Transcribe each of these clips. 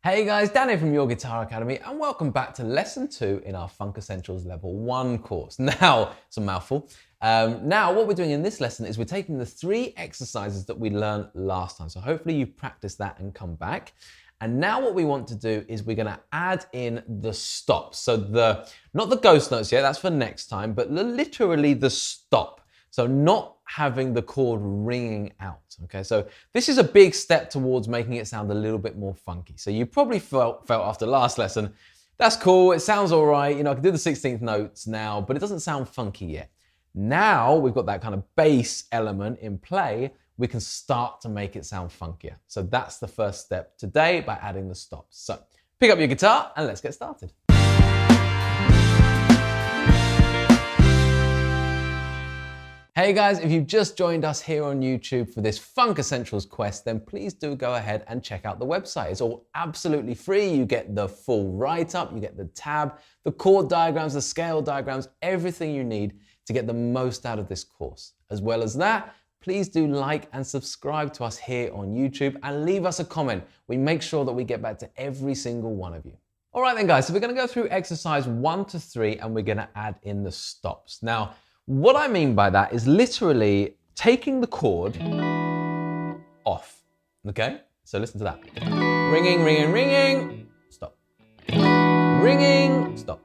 Hey guys, Dan here from Your Guitar Academy and welcome back to Lesson 2 in our Funk Essentials Level 1 course. Now, it's a mouthful. Now, what we're doing in this lesson is we're taking the 3 exercises that we learned last time. So hopefully you've practiced that and come back. And now what we want to do is we're gonna add in the stops. So not the ghost notes yet, that's for next time, but literally the stop. So not having the chord ringing out, okay? So this is a big step towards making it sound a little bit more funky. So you probably felt after last lesson, that's cool, it sounds all right, I can do the 16th notes now, but it doesn't sound funky yet. Now we've got that kind of bass element in play, we can start to make it sound funkier. So that's the first step today by adding the stops. So pick up your guitar and let's get started. Hey guys, if you've just joined us here on YouTube for this Funk Essentials quest, then please do go ahead and check out the website. It's all absolutely free. You get the full write-up, you get the tab, the chord diagrams, the scale diagrams, everything you need to get the most out of this course. As well as that, please do like and subscribe to us here on YouTube and leave us a comment. We make sure that we get back to every single one of you. All right then guys, so we're gonna go through exercise 1 to 3 and we're gonna add in the stops. Now, what I mean by that is literally taking the chord off, okay? So listen to that. Ringing, ringing, ringing, stop. Ringing, stop.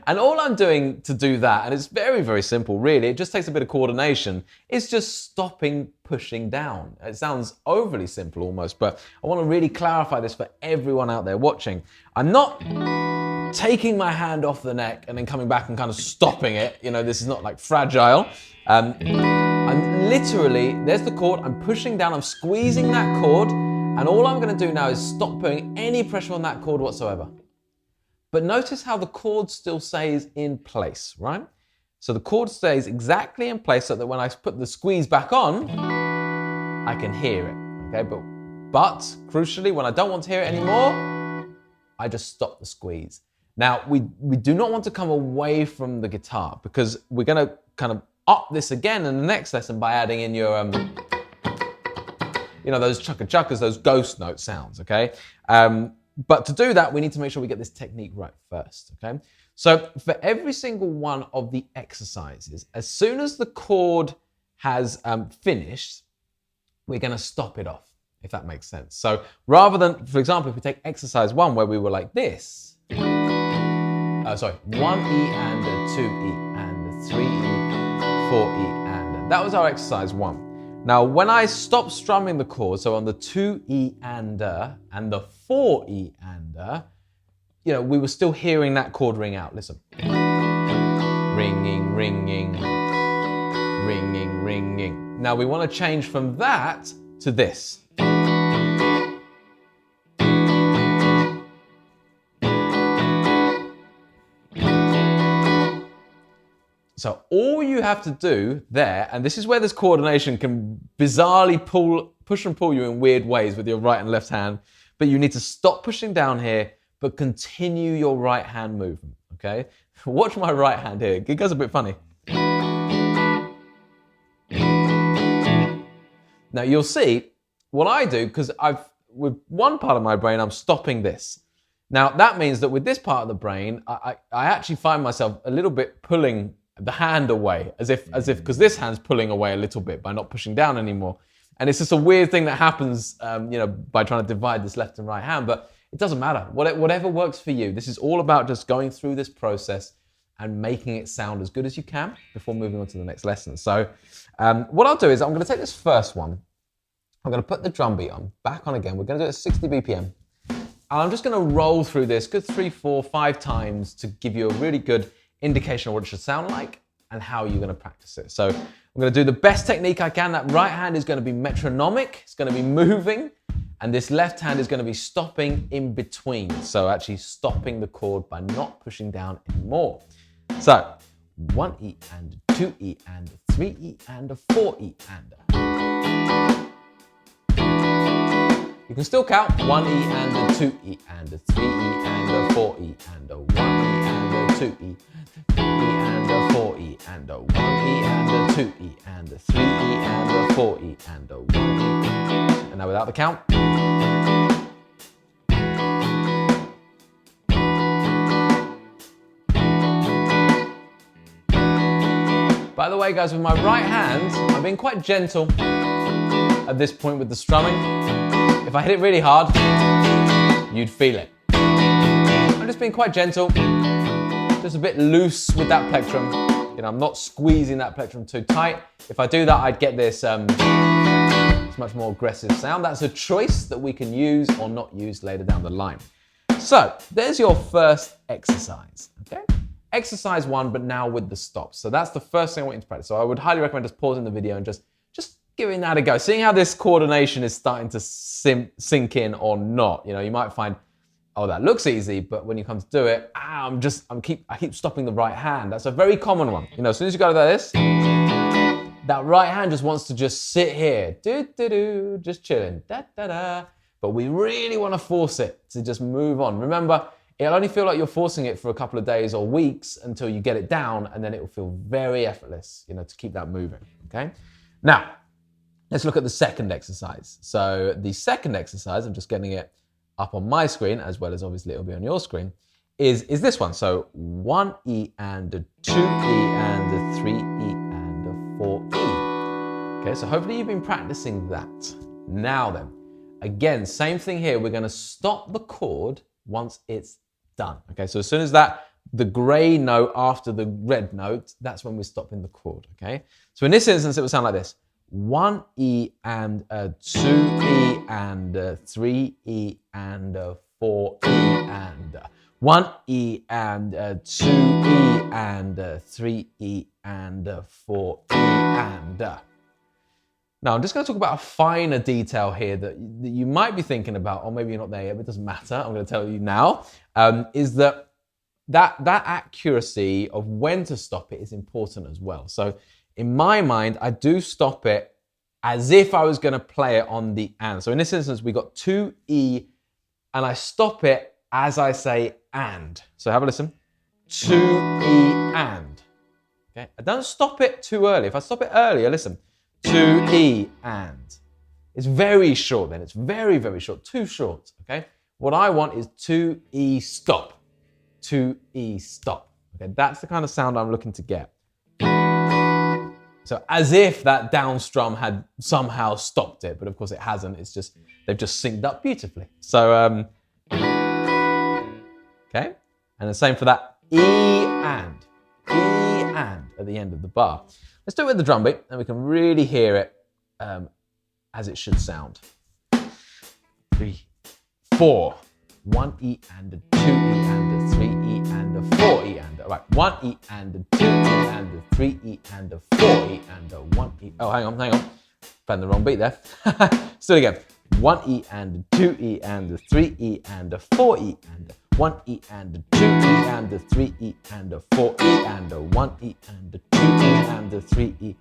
And all I'm doing to do that, and it's very, very simple really, it just takes a bit of coordination, is just stopping pushing down. It sounds overly simple almost, but I want to really clarify this for everyone out there watching. I'm not taking my hand off the neck and then coming back and kind of stopping it. This is not like fragile. I'm literally, there's the chord, I'm pushing down, I'm squeezing that chord, and all I'm going to do now is stop putting any pressure on that chord whatsoever. But notice how the chord still stays in place, right? So the chord stays exactly in place so that when I put the squeeze back on, I can hear it, okay? But crucially, when I don't want to hear it anymore, I just stop the squeeze. Now, we do not want to come away from the guitar because we're going to kind of up this again in the next lesson by adding in your, those chukka-chukkas, those ghost note sounds, okay? But to do that, we need to make sure we get this technique right first, okay? So for every single one of the exercises, as soon as the chord has finished, we're going to stop it off, if that makes sense. So rather than, for example, if we take exercise 1 where we were like this, 1 E and a 2 E and a 3 E, 4 E and that was our exercise 1. Now when I stop strumming the chord, so on the 2 E and the 4 E and we were still hearing that chord ring out. Listen. Ringing, ringing, ringing, ringing. Now we want to change from that to this. So all you have to do there, and this is where this coordination can bizarrely push and pull you in weird ways with your right and left hand, but you need to stop pushing down here, but continue your right hand movement, okay? Watch my right hand here, it goes a bit funny. Now you'll see what I do, because with one part of my brain, I'm stopping this. Now that means that with this part of the brain, I actually find myself a little bit pulling the hand away, as if, because this hand's pulling away a little bit by not pushing down anymore. And it's just a weird thing that happens, by trying to divide this left and right hand, but it doesn't matter. Whatever works for you. This is all about just going through this process and making it sound as good as you can before moving on to the next lesson. So what I'll do is I'm going to take this first one. I'm going to put the drum beat on, back on again. We're going to do it at 60 BPM. And I'm just going to roll through this good 3, 4, 5 times to give you a really good indication of what it should sound like and how you're going to practice it. So I'm going to do the best technique I can. That right hand is going to be metronomic, it's going to be moving, and this left hand is going to be stopping in between. So actually stopping the chord by not pushing down anymore. So 1 E and 2 E and 3 E and a 4 E and you can still count 1 E and a 2 E and a 3 E and a 4 E and a 1 E and a 2 E, 3 E and a 4 E and a 1 E and a 2 E and a 3 E and a 4 E and a 1 E. And now without the count. By the way, guys, with my right hand, I'm being quite gentle at this point with the strumming. If I hit it really hard, you'd feel it. I'm just being quite gentle, just a bit loose with that plectrum. You know, I'm not squeezing that plectrum too tight. If I do that, I'd get this much more aggressive sound. That's a choice that we can use or not use later down the line. So there's your first exercise, okay? Exercise 1, but now with the stops. So that's the first thing I want you to practice. So I would highly recommend just pausing the video and just giving that a go. Seeing how this coordination is starting to sink in or not. You know, you might find, oh, that looks easy, but when you come to do it, I keep stopping the right hand. That's a very common one. You know, as soon as you go like this, that right hand just wants to just sit here, just chilling, But we really want to force it to just move on. Remember, it'll only feel like you're forcing it for a couple of days or weeks until you get it down, and then it will feel very effortless, you know, to keep that moving, okay? Now, let's look at the second exercise. So the second exercise, I'm just getting it up on my screen, as well as obviously it'll be on your screen, is this one. So 1E and a 2E and a 3E and a 4E. Okay, so hopefully you've been practicing that. Now then, again, same thing here. We're gonna stop the chord once it's done. Okay, so as soon as the gray note after the red note, that's when we're stopping the chord, okay? So in this instance, it will sound like this. 1E and a 2E and a 3E and a 4E and a 1E and a 2E and a 3E and a 4E and a. Now, I'm just going to talk about a finer detail here that you might be thinking about, or maybe you're not there yet, but it doesn't matter. I'm going to tell you now, is that accuracy of when to stop it is important as well. So in my mind, I do stop it as if I was going to play it on the and. So in this instance, we got 2E, and I stop it as I say and. So have a listen. 2E and. Okay, I don't stop it too early. If I stop it earlier, listen. 2E and. It's very short then. It's very, very short. Too short, okay? What I want is 2E stop. 2E stop. Okay, that's the kind of sound I'm looking to get. So as if that down strum had somehow stopped it, but of course it hasn't. It's just, they've just synced up beautifully. So, okay. And the same for that E and at the end of the bar. Let's do it with the drum beat, and we can really hear it as it should sound. 3, 4. 1E and a 2E and a 3E and a 4E and a, right, 1E and a 2E and a 3E and a 4E and a 1E. Oh, hang on. Found the wrong beat there. Let's do it again. 1E and a 2E and a 3E and a 4E and a 1E and a 2E and a 3E and a 4E and a 1E and a 2E and a 3E,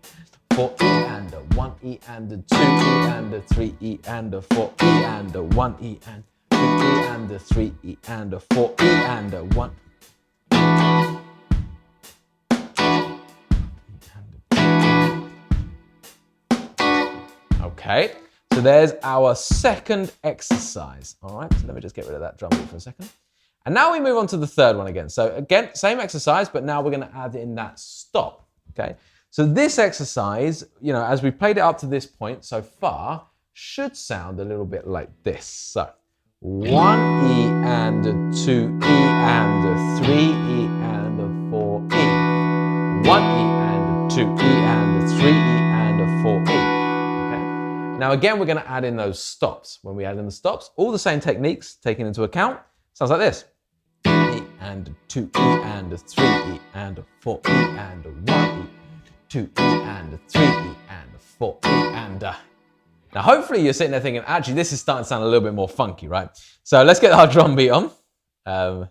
4E and a 1E and a 2E and a 3E and a 4E and a 1E and 2E and a 3E and a 4E and a 1. Okay, so there's our second exercise. All right, so let me just get rid of that drum beat for a second. And now we move on to the third one again. So again, same exercise, but now we're going to add in that stop. Okay, so this exercise, you know, as we played it up to this point so far, should sound a little bit like this. So 1E and a 2E and a 3E and a 4E. 1E and a 2E and a 3E and a 4E. Okay. Now again, we're going to add in those stops. When we add in the stops, all the same techniques taken into account. Sounds like this. E and a 2E and a 3E and a 4E and a 1E, 2E and a 3E and a 4E and a. Now, hopefully you're sitting there thinking, actually, this is starting to sound a little bit more funky, right? So let's get our drum beat on. There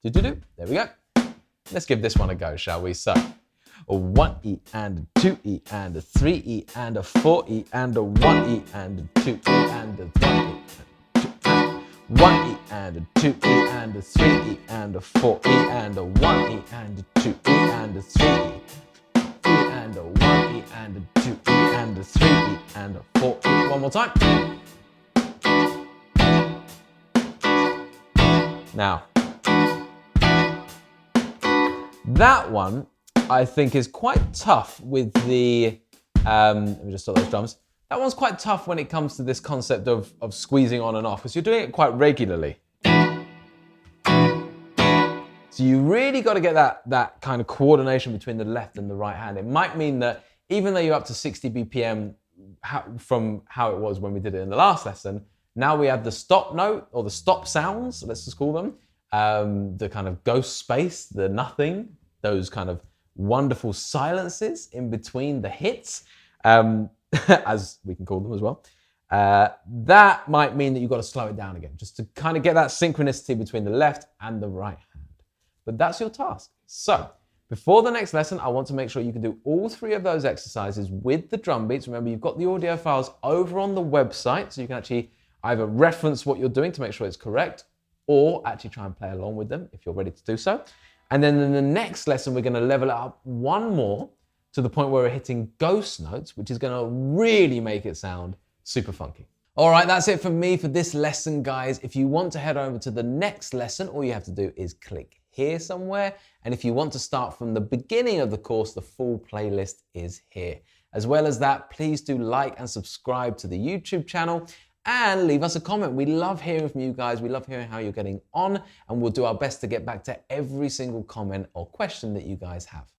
we go. Let's give this one a go, shall we? So, a 1E and a 2E and a 3E and a 4E and a 1E and a 2E and a 3E. 1E and a 2E and a 3E and a 4E and a 1E and a 2E and a 3E. And a 1E and a 2E and a 3E and a 4E. One more time. Now, that one I think is quite tough with the, let me just stop those drums. That one's quite tough when it comes to this concept of squeezing on and off, because you're doing it quite regularly. So you really got to get that kind of coordination between the left and the right hand. It might mean that even though you're up to 60 BPM from how it was when we did it in the last lesson, now we have the stop note, or the stop sounds, let's just call them, the kind of ghost space, the nothing, those kind of wonderful silences in between the hits, as we can call them as well. That might mean that you've got to slow it down again, just to kind of get that synchronicity between the left and the right hand. But that's your task. So before the next lesson, I want to make sure you can do all 3 of those exercises with the drum beats. Remember, you've got the audio files over on the website, so you can actually either reference what you're doing to make sure it's correct, or actually try and play along with them if you're ready to do so. And then in the next lesson, we're going to level it up one more to the point where we're hitting ghost notes, which is going to really make it sound super funky. All right, that's it from me for this lesson, guys. If you want to head over to the next lesson, all you have to do is click here somewhere. And if you want to start from the beginning of the course, the full playlist is here. As well as that, please do like and subscribe to the YouTube channel and leave us a comment. We love hearing from you guys. We love hearing how you're getting on, and we'll do our best to get back to every single comment or question that you guys have.